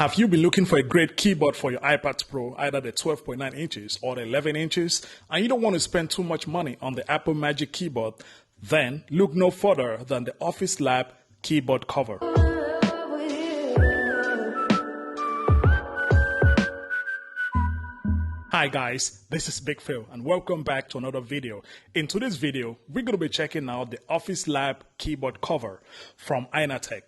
Have you been looking for a great keyboard for your iPad Pro, either the 12.9 inches or the 11 inches, and you don't want to spend too much money on the Apple Magic Keyboard? Then look no further than the OfficeLAB keyboard cover. Hi guys, this is Big Phil and welcome back to another video. In today's video, we're going to be checking out the OfficeLAB keyboard cover from Inatech.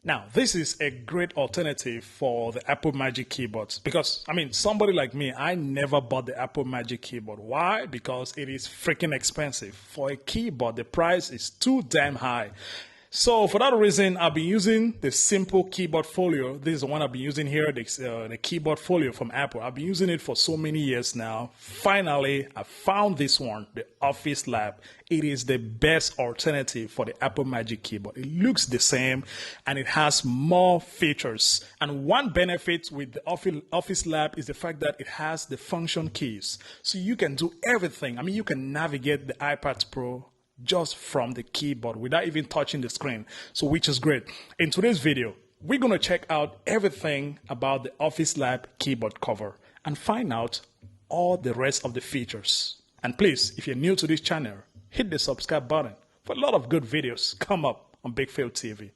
Now, this is a great alternative for the Apple Magic keyboards because, somebody like me, I never bought the Apple Magic keyboard. Why? Because it is freaking expensive. For a keyboard, the price is too damn high. So for that reason, I've been using the simple keyboard folio. This is the one I've been using here, the keyboard folio from Apple. I've been using it for so many years now. Finally, I found this one, the OfficeLAB. It is the best alternative for the Apple Magic keyboard. It looks the same and it has more features. And one benefit with the OfficeLAB is the fact that it has the function keys. So you can do everything. You can navigate the iPad Pro just from the keyboard without even touching the screen, so which is great. In today's video, we're going to check out everything about the OfficeLAB keyboard cover and find out all the rest of the features. And please, if you're new to this channel, hit the subscribe button for a lot of good videos come up on Big Phil TV.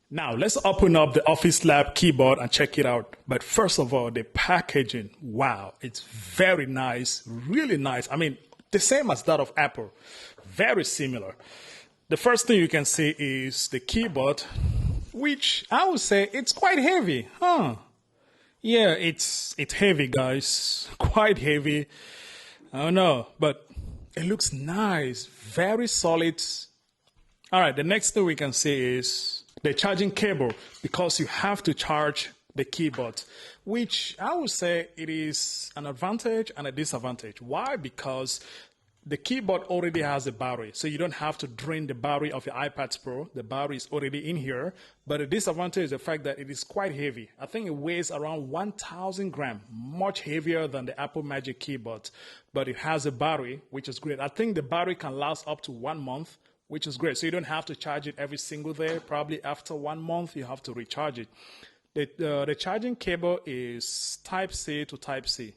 Now, let's open up the OfficeLAB keyboard and check it out. But first of all, the packaging, wow, it's very nice, really nice. The same as that of Apple, very similar. The first thing you can see is the keyboard, which I would say it's quite heavy, huh? Yeah, it's heavy, guys, quite heavy. I don't know, but it looks nice, very solid. All right, the next thing we can see is the charging cable, because you have to charge the keyboard, which I would say it is an advantage and a disadvantage. Why? Because the keyboard already has a battery, so you don't have to drain the battery of your iPad Pro. The battery is already in here. But the disadvantage is the fact that it is quite heavy. I think it weighs around 1,000 grams, much heavier than the Apple Magic keyboard. But it has a battery, which is great. I think the battery can last up to 1 month, which is great. So you don't have to charge it every single day. Probably after 1 month, you have to recharge it. The charging cable is Type-C to Type-C.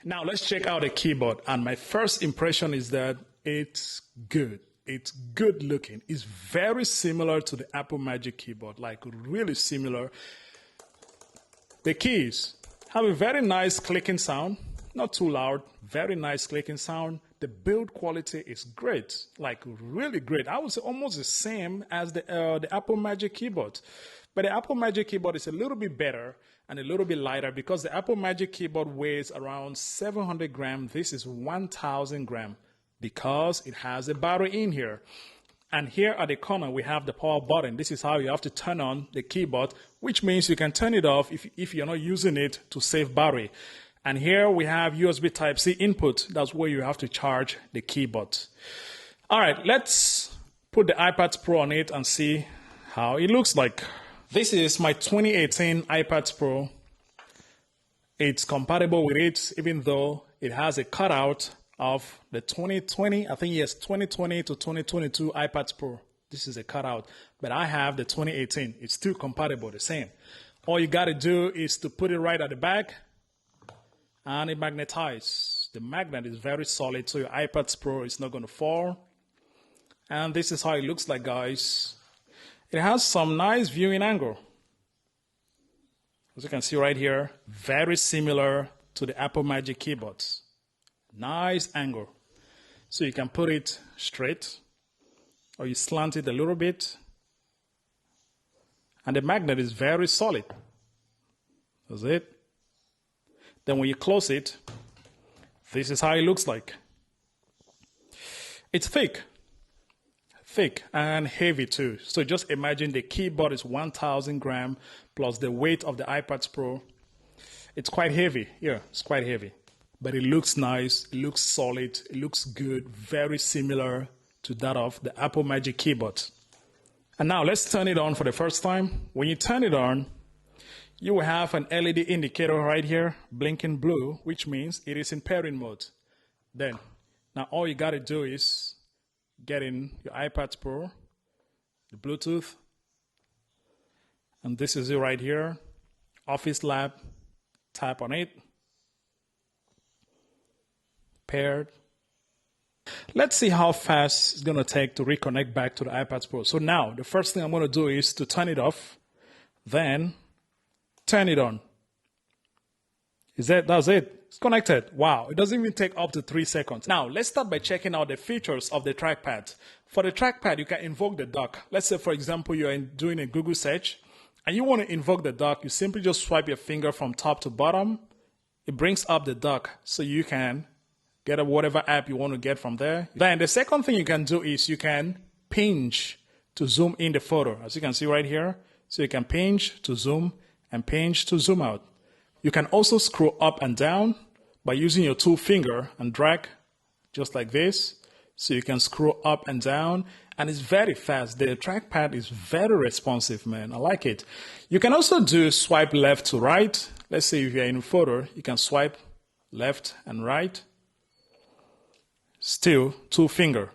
Now let's check out the keyboard, and my first impression is that it's good. It's good looking. It's very similar to the Apple Magic keyboard, like really similar. The keys have a very nice clicking sound, not too loud, very nice clicking sound. The build quality is great, like really great. I would say almost the same as the Apple Magic keyboard. But the Apple Magic keyboard is a little bit better and a little bit lighter because the Apple Magic keyboard weighs around 700 grams. This is 1,000 grams because it has a battery in here. And here at the corner, we have the power button. This is how you have to turn on the keyboard, which means you can turn it off if you're not using it to save battery. And here we have USB Type-C input. That's where you have to charge the keyboard. All right, let's put the iPad Pro on it and see how it looks like. This is my 2018 iPad Pro. It's compatible with it, even though it has a cutout of the 2020, I think yes, 2020 to 2022 iPad Pro. This is a cutout, but I have the 2018. It's still compatible, the same. All you got to do is to put it right at the back, and it magnetizes. The magnet is very solid, so your iPad Pro is not going to fall. And this is how it looks like, guys. It has some nice viewing angle. As you can see right here, very similar to the Apple Magic keyboards. Nice angle. So you can put it straight or you slant it a little bit. And the magnet is very solid. That's it. Then when you close it, this is how it looks like. It's thick and heavy too. So just imagine the keyboard is 1,000 grams plus the weight of the iPad Pro. It's quite heavy. Yeah, it's quite heavy. But it looks nice, it looks solid, it looks good, very similar to that of the Apple Magic keyboard. And now let's turn it on for the first time. When you turn it on, you will have an LED indicator right here, blinking blue, which means it is in pairing mode. Then, now all you got to do is get in your iPad Pro, the Bluetooth, and this is it right here. OfficeLAB, tap on it, paired. Let's see how fast it's going to take to reconnect back to the iPad Pro. So now, the first thing I'm going to do is to turn it off, then turn it on. That's it. It's connected. Wow, it doesn't even take up to 3 seconds. Now, let's start by checking out the features of the trackpad. For the trackpad, you can invoke the dock. Let's say, for example, you're doing a Google search, and you want to invoke the dock. You simply just swipe your finger from top to bottom. It brings up the dock so you can get whatever app you want to get from there. Then the second thing you can do is you can pinch to zoom in the photo. As you can see right here. So you can pinch to zoom and pinch to zoom out. You can also scroll up and down by using your 2 finger and drag just like this. So you can scroll up and down, and it's very fast. The trackpad is very responsive, man. I like it. You can also do swipe left to right. Let's say if you're in a photo, you can swipe left and right. Still 2 finger.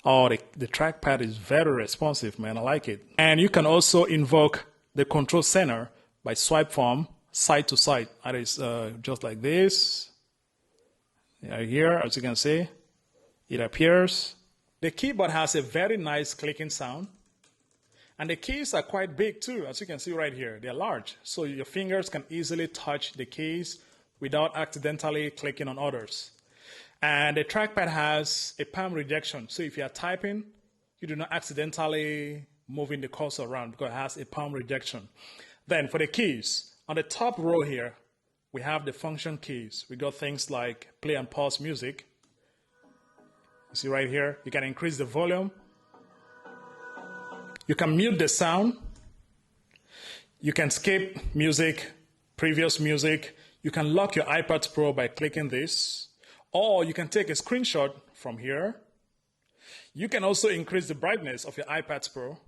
Oh, the trackpad is very responsive, man. I like it. And you can also invoke the control center by swipe from side to side. That is just like this. Here, as you can see, it appears. The keyboard has a very nice clicking sound. And the keys are quite big too, as you can see right here. They're large, so your fingers can easily touch the keys without accidentally clicking on others. And the trackpad has a palm rejection. So if you are typing, you do not accidentally moving the cursor around because it has a palm rejection. Then for the keys, on the top row here, we have the function keys. We got things like play and pause music. You see right here, you can increase the volume. You can mute the sound. You can skip music, previous music. You can lock your iPad Pro by clicking this. Or you can take a screenshot from here. You can also increase the brightness of your iPad Pro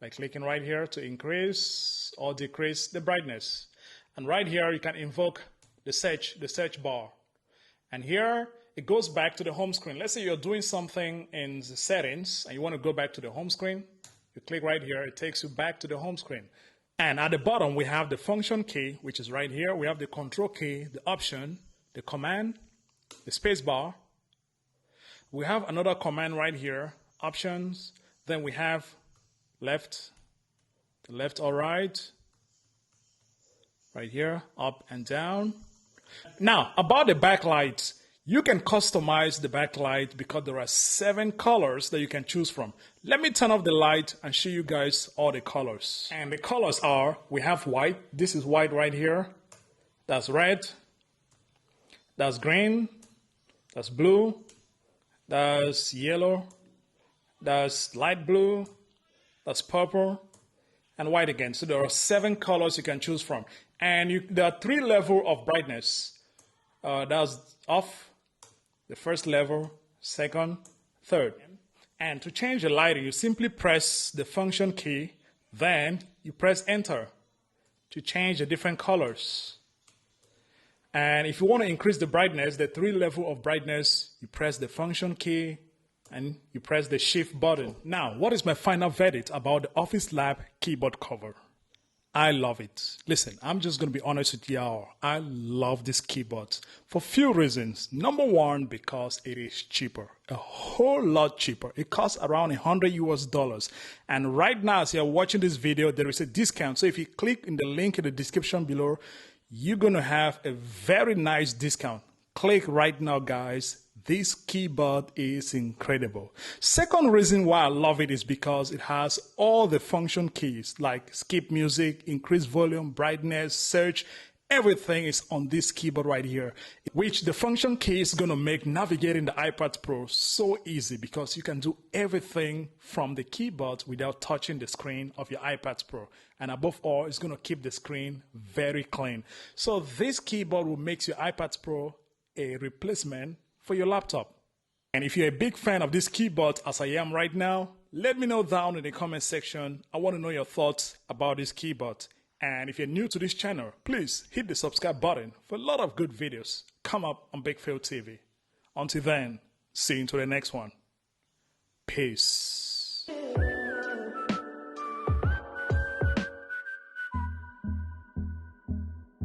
by clicking right here to increase or decrease the brightness. And right here, you can invoke the search bar. And here, it goes back to the home screen. Let's say you're doing something in the settings and you want to go back to the home screen. You click right here, it takes you back to the home screen. And at the bottom, we have the function key, which is right here. We have the control key, the option, the command, the space bar. We have another command right here, options. Then we have left or right here, up and down. Now, about the backlight, you can customize the backlight because there are 7 colors that you can choose from. Let me turn off the light and show you guys all the colors. And the colors are, we have white. This is white right here. That's red. That's green. That's blue. That's yellow. That's light blue. That's purple. And white again. So there are 7 colors you can choose from. And there are 3 levels of brightness. That's off, the first level, second, third. And to change the lighting, you simply press the function key, then you press enter to change the different colors. And if you want to increase the brightness, the 3 levels of brightness, you press the function key and you press the shift button. Now, what is my final verdict about the OfficeLAB keyboard cover? I love it. Listen, I'm just going to be honest with y'all. I love this keyboard for few reasons. Number one, because it is cheaper, a whole lot cheaper. It costs around $100 US. And right now, as you're watching this video, there is a discount. So if you click in the link in the description below, you're going to have a very nice discount. Click right now, guys. This keyboard is incredible. Second reason why I love it is because it has all the function keys like skip music, increase volume, brightness, search. Everything is on this keyboard right here, which the function key is going to make navigating the iPad Pro so easy because you can do everything from the keyboard without touching the screen of your iPad Pro. And above all, it's going to keep the screen very clean. So this keyboard will make your iPad Pro a replacement for your laptop. And if you're a big fan of this keyboard as I am right now, let me know down in the comment section. I want to know your thoughts about this keyboard. And if you're new to this channel, please hit the subscribe button for a lot of good videos come up on Big Phil TV. Until then, see you into the next one. Peace.